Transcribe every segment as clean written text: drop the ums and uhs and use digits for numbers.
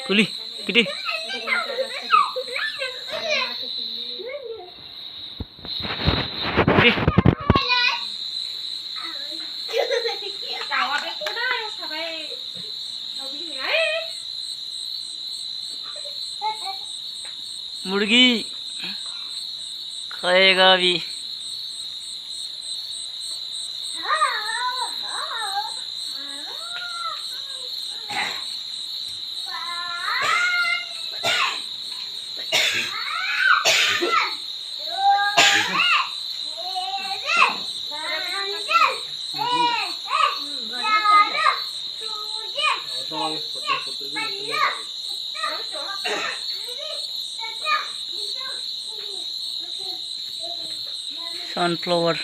कुली किती मुर्गी खाएगा अभी। Sunflower.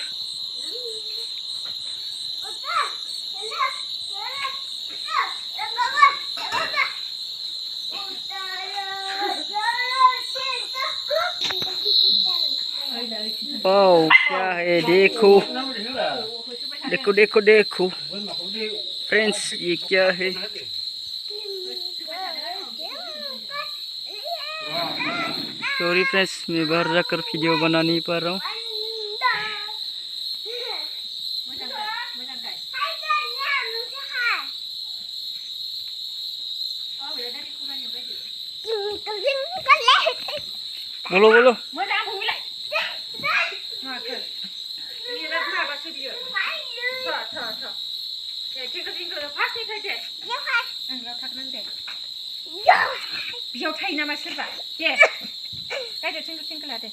वाओ क्या है, देखो देखो देखो देखो फ्रेंड्स, ये क्या है। सॉरी फ्रेंड्स, मैं बाहर जाकर वीडियो बना नहीं पा रहा हूँ। बोलो बोलो। बियाव थायो नामा सोरबा दे गायदो थिंखल थिंखल लादो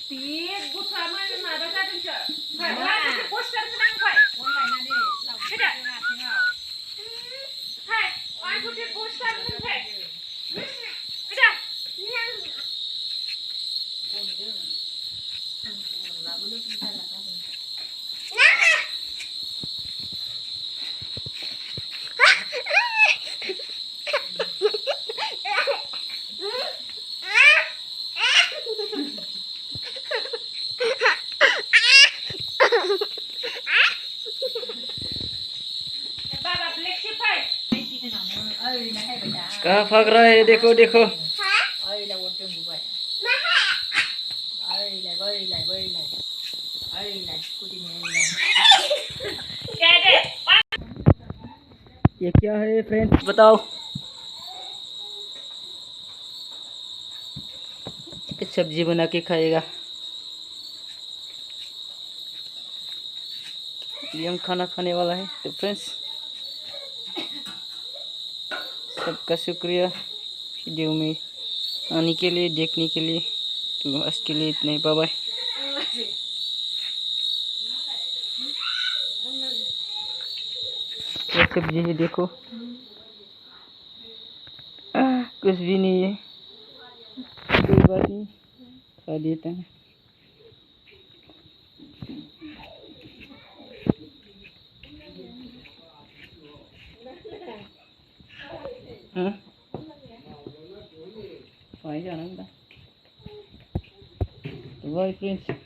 बे गथ'आ माबा जादोंसो पस्टार होनांबाय अनलाइनानै लावफैदो हाय आंखौथे पस्टार होनफाय फैदो लाबोनो बिदा लागाबो कहाँ भाग रहा है, देखो देखो। ये क्या है फ्रेंड्स, बताओ। सब्जी बना के खाएगा। ये हम खाना खाने वाला है। तो फ्रेंड्स, सबका शुक्रिया वीडियो में आने के लिए, देखने के लिए। तो आज के लिए इतना ही, बाय बाय। क्या सब्जी है देखो, कुछ भी नहीं है, कोई बात नहीं, खा देता है। Bye friends.